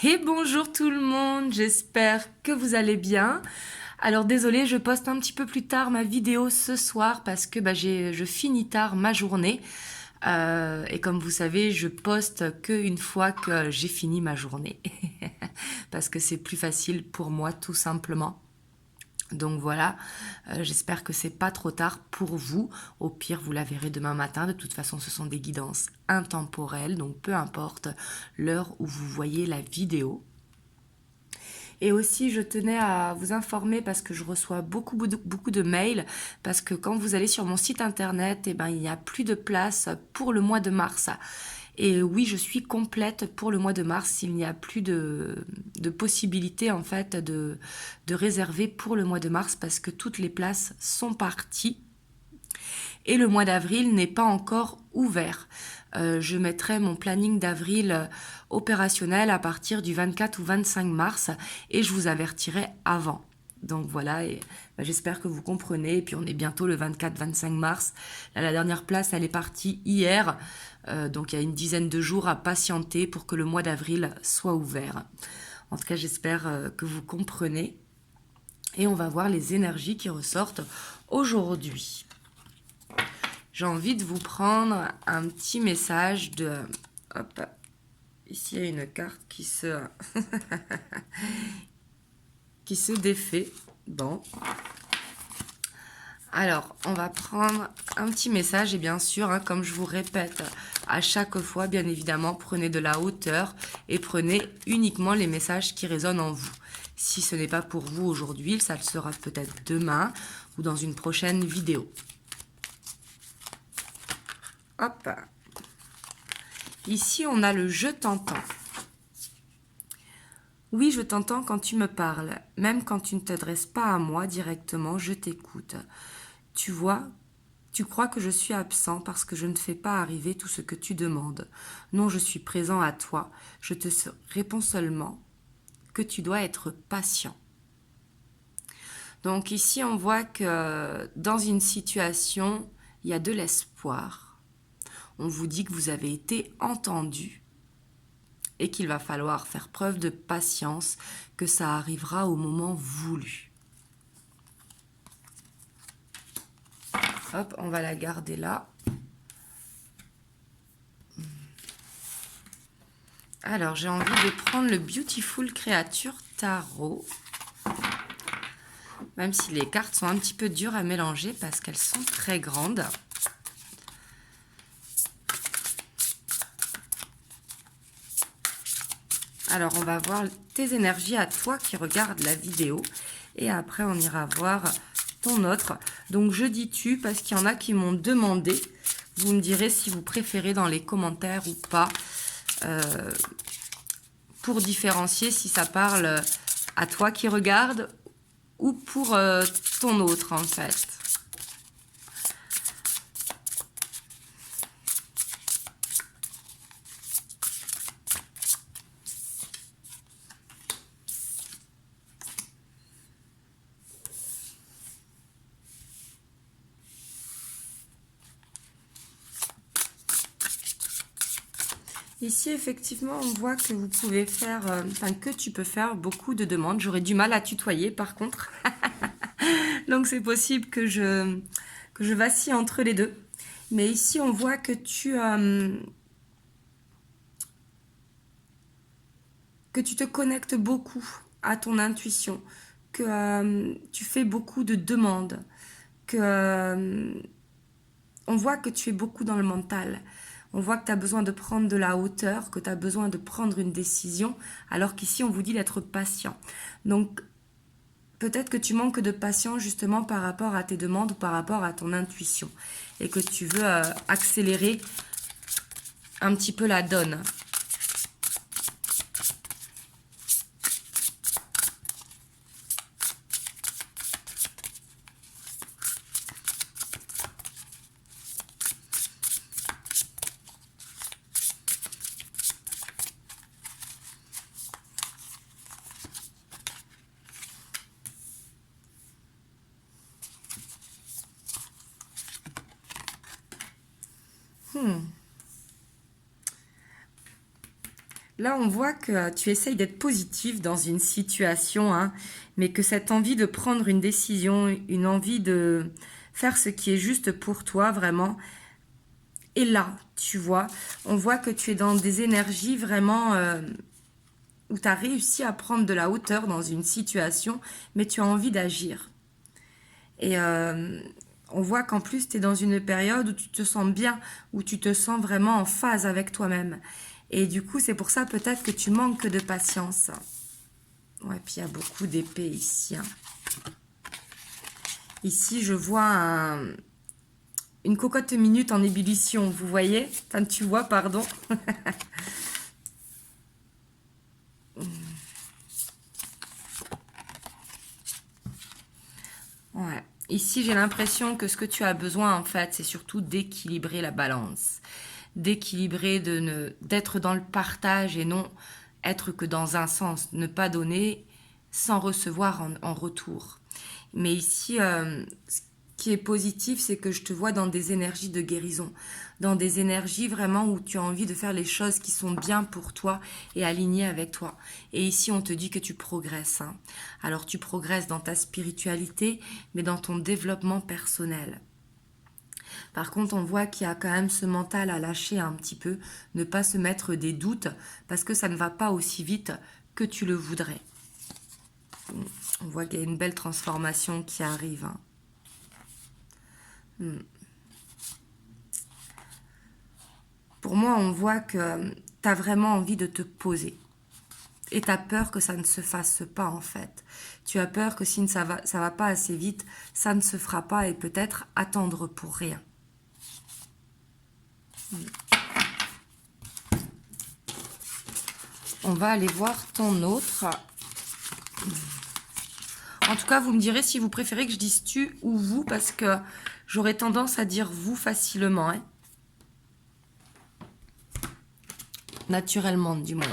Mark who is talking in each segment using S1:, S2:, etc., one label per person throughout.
S1: Et bonjour tout le monde, j'espère que vous allez bien. Alors désolée, je poste un petit peu plus tard ma vidéo ce soir parce que je finis tard ma journée. Et comme vous savez, je poste qu'une fois que j'ai fini ma journée. Parce que c'est plus facile pour moi tout simplement. Donc voilà, j'espère que c'est pas trop tard pour vous. Au pire, vous la verrez demain matin. De toute façon, ce sont des guidances intemporelles, donc peu importe l'heure où vous voyez la vidéo. Et aussi, je tenais à vous informer parce que je reçois beaucoup de mails, parce que quand vous allez sur mon site internet, il n'y a plus de place pour le mois de mars. Et oui, je suis complète pour le mois de mars. Il n'y a plus de possibilité en fait de réserver pour le mois de mars parce que toutes les places sont parties. Et le mois d'avril n'est pas encore ouvert. Je mettrai mon planning d'avril opérationnel à partir du 24 ou 25 mars et je vous avertirai avant. Donc voilà, j'espère que vous comprenez. Et puis on est bientôt le 24-25 mars. Là, la dernière place, elle est partie hier. Donc il y a une dizaine de jours à patienter pour que le mois d'avril soit ouvert. En tout cas, j'espère que vous comprenez. Et on va voir les énergies qui ressortent aujourd'hui. J'ai envie de vous prendre un petit message de... Hop, ici il y a une carte qui se défait. Bon. Alors, on va prendre un petit message et bien sûr, comme je vous répète à chaque fois, bien évidemment, prenez de la hauteur et prenez uniquement les messages qui résonnent en vous. Si ce n'est pas pour vous aujourd'hui, ça le sera peut-être demain ou dans une prochaine vidéo. Hop. Ici, on a le « je t'entends ». Oui, je t'entends quand tu me parles, même quand tu ne t'adresses pas à moi directement, je t'écoute. Tu vois, tu crois que je suis absent parce que je ne fais pas arriver tout ce que tu demandes. Non, je suis présent à toi. Je te réponds seulement que tu dois être patient. Donc ici, on voit que dans une situation, il y a de l'espoir. On vous dit que vous avez été entendu et qu'il va falloir faire preuve de patience, que ça arrivera au moment voulu. Hop, on va la garder là. Alors, j'ai envie de prendre le Beautiful Creature Tarot. Même si les cartes sont un petit peu dures à mélanger parce qu'elles sont très grandes. Alors, on va voir tes énergies à toi qui regardes la vidéo. Et après, on ira voir ton autre. Donc, je dis tu parce qu'il y en a qui m'ont demandé. Vous me direz si vous préférez dans les commentaires ou pas. Pour différencier si ça parle à toi qui regarde ou pour ton autre en fait. Ici, effectivement, on voit que vous pouvez faire, que tu peux faire beaucoup de demandes. J'aurais du mal à tutoyer, par contre. Donc, c'est possible que je vacille entre les deux. Mais ici, on voit que tu te connectes beaucoup à ton intuition, que tu fais beaucoup de demandes, que on voit que tu es beaucoup dans le mental. On voit que tu as besoin de prendre de la hauteur, que tu as besoin de prendre une décision, alors qu'ici, on vous dit d'être patient. Donc, peut-être que tu manques de patience justement par rapport à tes demandes ou par rapport à ton intuition et que tu veux accélérer un petit peu la donne. Là, on voit que tu essayes d'être positif dans une situation, hein, mais que cette envie de prendre une décision, une envie de faire ce qui est juste pour toi, vraiment, est là, tu vois. On voit que tu es dans des énergies vraiment où tu as réussi à prendre de la hauteur dans une situation, mais tu as envie d'agir. Et on voit qu'en plus, tu es dans une période où tu te sens bien, où tu te sens vraiment en phase avec toi-même. Et du coup, c'est pour ça peut-être que tu manques de patience. Ouais, puis il y a beaucoup d'épées ici. Hein. Ici, je vois une cocotte minute en ébullition, vous voyez? Enfin, tu vois, pardon. Ouais. Ici, j'ai l'impression que ce que tu as besoin, en fait, c'est surtout d'équilibrer la balance. D'équilibrer, d'être dans le partage et non être que dans un sens. Ne pas donner sans recevoir en retour. Mais ici, ce qui est positif, c'est que je te vois dans des énergies de guérison, dans des énergies vraiment où tu as envie de faire les choses qui sont bien pour toi et alignées avec toi. Et ici, on te dit que tu progresses. Hein. Alors, tu progresses dans ta spiritualité, mais dans ton développement personnel. Par contre, on voit qu'il y a quand même ce mental à lâcher un petit peu, ne pas se mettre des doutes, parce que ça ne va pas aussi vite que tu le voudrais. On voit qu'il y a une belle transformation qui arrive. Hein. Pour moi, on voit que tu as vraiment envie de te poser. Et tu as peur que ça ne se fasse pas, en fait. Tu as peur que si ça va pas assez vite, ça ne se fera pas et peut-être attendre pour rien. On va aller voir ton autre. En tout cas, vous me direz si vous préférez que je dise tu ou vous, parce que j'aurais tendance à dire vous facilement. Hein. Naturellement, du moins.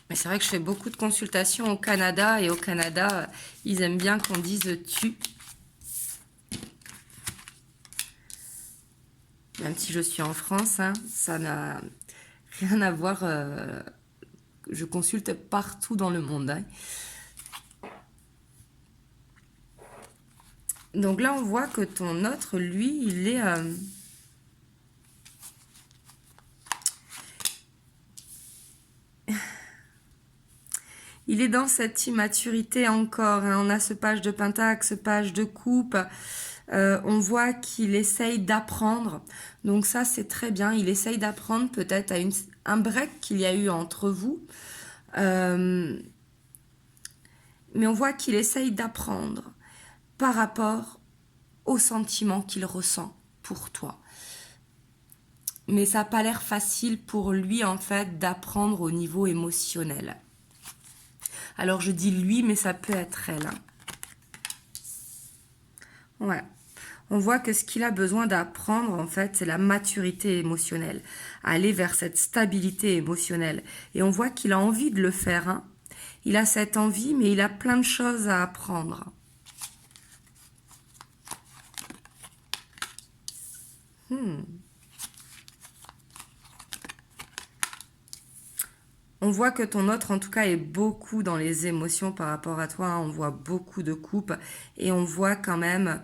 S1: Mais c'est vrai que je fais beaucoup de consultations au Canada, et au Canada, ils aiment bien qu'on dise tu. Même si je suis en France, hein, ça n'a rien à voir. Je consulte partout dans le monde. Hein. Donc là, on voit que ton autre, lui, il est... il est dans cette immaturité encore. Hein. On a ce page de pentacle, ce page de coupe. On voit qu'il essaye d'apprendre. Donc ça, c'est très bien. Il essaye d'apprendre peut-être à un break qu'il y a eu entre vous. Mais on voit qu'il essaye d'apprendre par rapport aux sentiments qu'il ressent pour toi. Mais ça n'a pas l'air facile pour lui, en fait, d'apprendre au niveau émotionnel. Alors, je dis lui, mais ça peut être elle. Hein. Ouais. On voit que ce qu'il a besoin d'apprendre, en fait, c'est la maturité émotionnelle. Aller vers cette stabilité émotionnelle. Et on voit qu'il a envie de le faire. Hein. Il a cette envie, mais il a plein de choses à apprendre. On voit que ton autre, en tout cas, est beaucoup dans les émotions par rapport à toi. Hein. On voit beaucoup de coupes et on voit quand même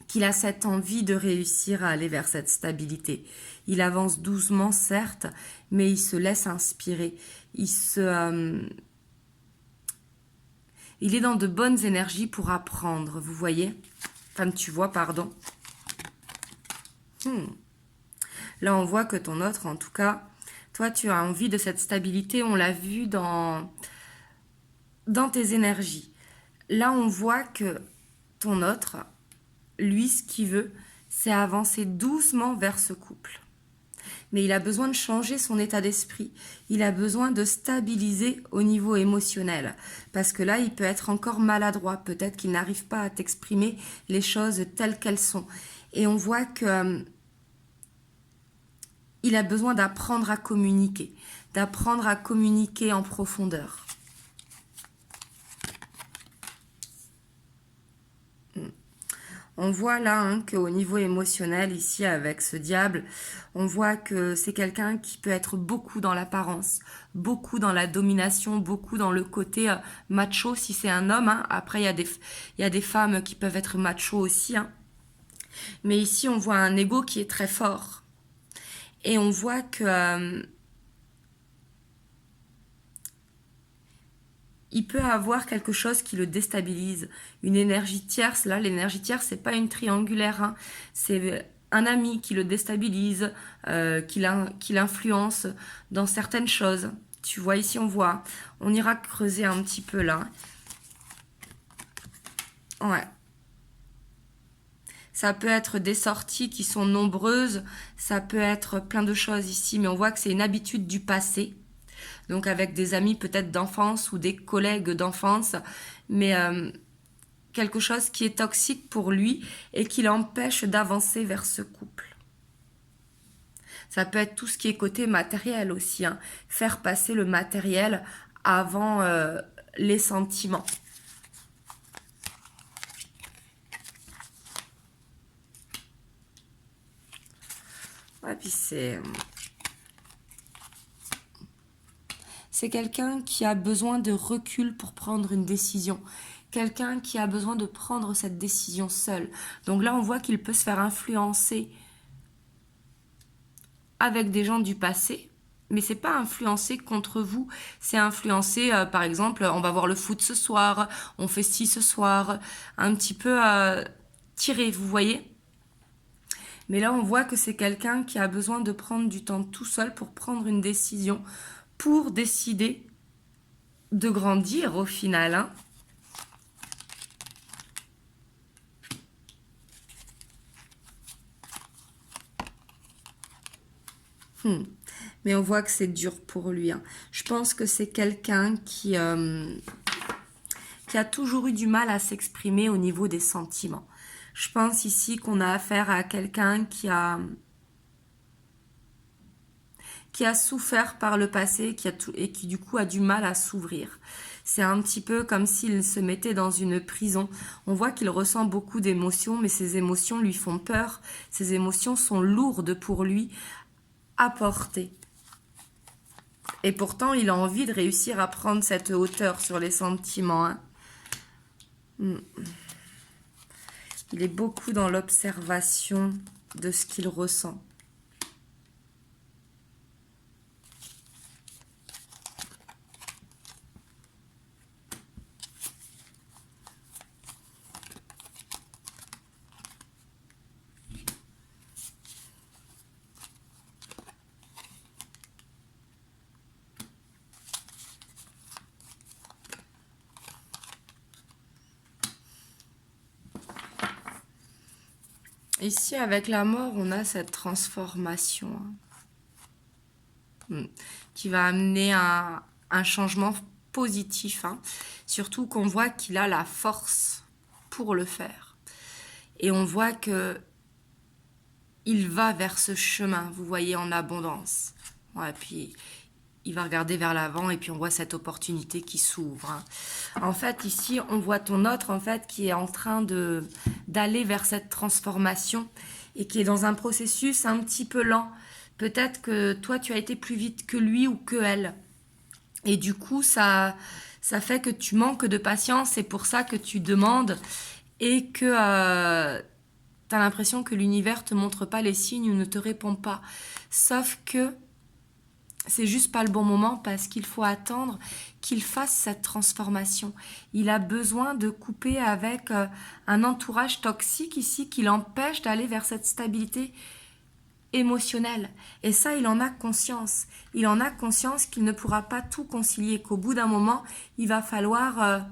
S1: qu'il a cette envie de réussir à aller vers cette stabilité. Il avance doucement, certes, mais il se laisse inspirer. Il est dans de bonnes énergies pour apprendre, vous voyez? Enfin, tu vois, pardon. Là, on voit que ton autre, en tout cas, toi, tu as envie de cette stabilité. On l'a vu dans tes énergies. Là, on voit que ton autre, lui, ce qu'il veut, c'est avancer doucement vers ce couple. Mais il a besoin de changer son état d'esprit. Il a besoin de stabiliser au niveau émotionnel. Parce que là, il peut être encore maladroit. Peut-être qu'il n'arrive pas à t'exprimer les choses telles qu'elles sont. Et on voit que il a besoin d'apprendre à communiquer en profondeur. On voit là hein, qu'au niveau émotionnel, ici avec ce diable, on voit que c'est quelqu'un qui peut être beaucoup dans l'apparence, beaucoup dans la domination, beaucoup dans le côté macho si c'est un homme. Hein. Après, il y a des femmes qui peuvent être macho aussi. Hein. Mais ici, on voit un ego qui est très fort. Et on voit que il peut avoir quelque chose qui le déstabilise. Une énergie tierce, là, l'énergie tierce, c'est pas une triangulaire, hein. C'est un ami qui le déstabilise, qui l'influence dans certaines choses. Tu vois, ici, on ira creuser un petit peu là. Ouais. Ça peut être des sorties qui sont nombreuses, ça peut être plein de choses ici, mais on voit que c'est une habitude du passé. Donc avec des amis peut-être d'enfance ou des collègues d'enfance, mais quelque chose qui est toxique pour lui et qui l'empêche d'avancer vers ce couple. Ça peut être tout ce qui est côté matériel aussi, hein. Faire passer le matériel avant les sentiments. Ouais, puis c'est quelqu'un qui a besoin de recul pour prendre une décision. Quelqu'un qui a besoin de prendre cette décision seul. Donc là, on voit qu'il peut se faire influencer avec des gens du passé, mais c'est pas influencer contre vous, c'est influencer, par exemple, on va voir le foot ce soir, on fait ci ce soir, un petit peu tiré, vous voyez. Mais là, on voit que c'est quelqu'un qui a besoin de prendre du temps tout seul pour prendre une décision, pour décider de grandir au final. Hein. Mais on voit que c'est dur pour lui. Hein. Je pense que c'est quelqu'un qui a toujours eu du mal à s'exprimer au niveau des sentiments. Je pense ici qu'on a affaire à quelqu'un qui a souffert par le passé et qui du coup a du mal à s'ouvrir. C'est un petit peu comme s'il se mettait dans une prison. On voit qu'il ressent beaucoup d'émotions, mais ces émotions lui font peur. Ces émotions sont lourdes pour lui à porter. Et pourtant, il a envie de réussir à prendre cette hauteur sur les sentiments. Hein. Il est beaucoup dans l'observation de ce qu'il ressent. Ici, avec la mort, on a cette transformation qui va amener un changement positif. Hein. Surtout qu'on voit qu'il a la force pour le faire. Et on voit que il va vers ce chemin, vous voyez, en abondance. Ouais, puis il va regarder vers l'avant et puis on voit cette opportunité qui s'ouvre. Hein. En fait, ici, on voit ton autre, en fait, qui est en train d'aller vers cette transformation et qui est dans un processus un petit peu lent. Peut-être que toi, tu as été plus vite que lui ou que elle. Et du coup, ça fait que tu manques de patience. C'est pour ça que tu demandes et que tu as l'impression que l'univers te montre pas les signes ou ne te répond pas. Sauf que c'est juste pas le bon moment parce qu'il faut attendre qu'il fasse cette transformation. Il a besoin de couper avec un entourage toxique ici qui l'empêche d'aller vers cette stabilité émotionnelle. Et ça, il en a conscience. Il en a conscience qu'il ne pourra pas tout concilier, qu'au bout d'un moment, il va falloir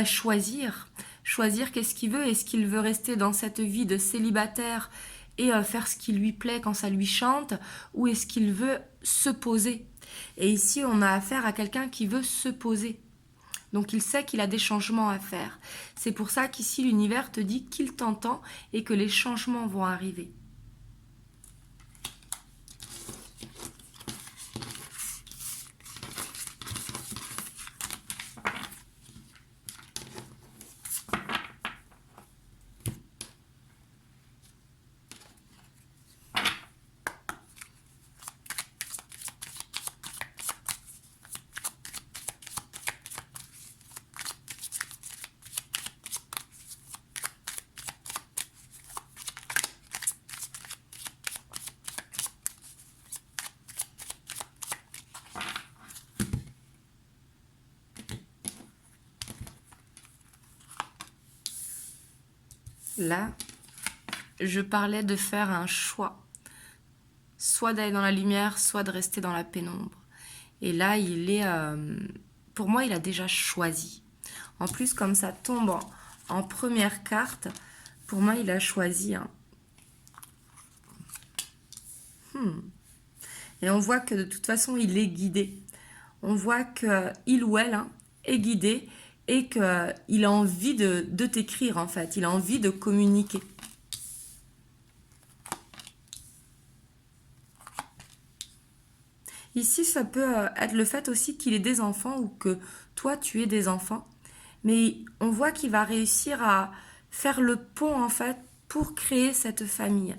S1: choisir. Choisir qu'est-ce qu'il veut. Est-ce qu'il veut rester dans cette vie de célibataire et faire ce qui lui plaît quand ça lui chante, ou est-ce qu'il veut se poser? Et ici, on a affaire à quelqu'un qui veut se poser. Donc il sait qu'il a des changements à faire. C'est pour ça qu'ici, l'univers te dit qu'il t'entend et que les changements vont arriver. Là, je parlais de faire un choix. Soit d'aller dans la lumière, soit de rester dans la pénombre. Et là, pour moi, il a déjà choisi. En plus, comme ça tombe en première carte, pour moi, il a choisi. Hein. Et on voit que de toute façon, il est guidé. On voit qu'il ou elle est guidé et qu'il a envie de t'écrire, en fait. Il a envie de communiquer. Ici, ça peut être le fait aussi qu'il ait des enfants ou que toi, tu aies des enfants. Mais on voit qu'il va réussir à faire le pont, en fait, pour créer cette famille.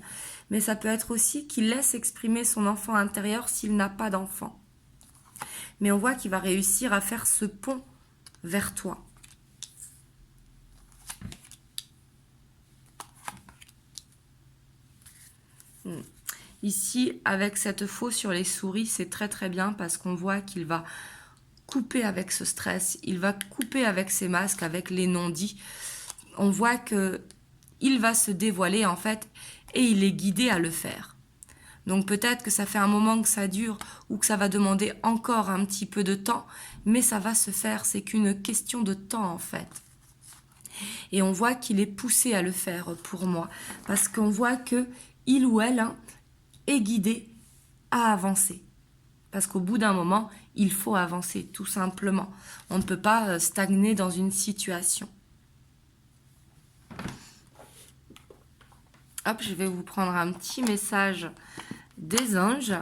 S1: Mais ça peut être aussi qu'il laisse exprimer son enfant intérieur s'il n'a pas d'enfant. Mais on voit qu'il va réussir à faire ce pont vers toi. Ici, avec cette faux sur les souris, c'est très très bien parce qu'on voit qu'il va couper avec ce stress, il va couper avec ses masques, avec les non-dits. On voit que il va se dévoiler en fait et il est guidé à le faire. Donc peut-être que ça fait un moment que ça dure ou que ça va demander encore un petit peu de temps, mais ça va se faire, c'est qu'une question de temps en fait. Et on voit qu'il est poussé à le faire pour moi, parce qu'on voit que il ou elle est guidé à avancer. Parce qu'au bout d'un moment, il faut avancer, tout simplement. On ne peut pas stagner dans une situation. Hop, je vais vous prendre un petit message des anges.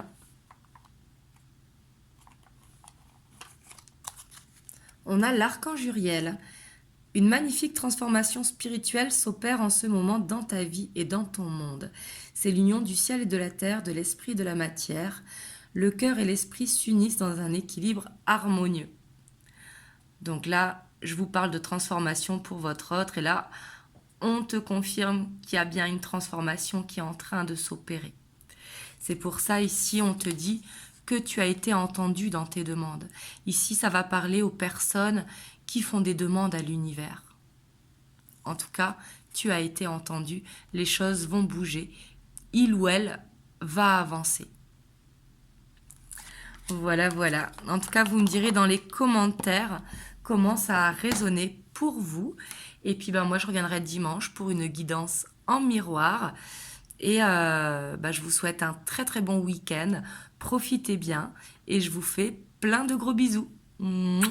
S1: On a l'archange Uriel. Une magnifique transformation spirituelle s'opère en ce moment dans ta vie et dans ton monde. C'est l'union du ciel et de la terre, de l'esprit et de la matière. Le cœur et l'esprit s'unissent dans un équilibre harmonieux. Donc là, je vous parle de transformation pour votre autre et là, on te confirme qu'il y a bien une transformation qui est en train de s'opérer. C'est pour ça ici, on te dit que tu as été entendu dans tes demandes. Ici, ça va parler aux personnes qui font des demandes à l'univers. En tout cas, tu as été entendu, les choses vont bouger, il ou elle va avancer. Voilà, voilà. En tout cas, vous me direz dans les commentaires comment ça a résonné pour vous. Et puis, moi, je reviendrai dimanche pour une guidance en miroir. Et je vous souhaite un très très bon week-end. Profitez bien et je vous fais plein de gros bisous. Mouah.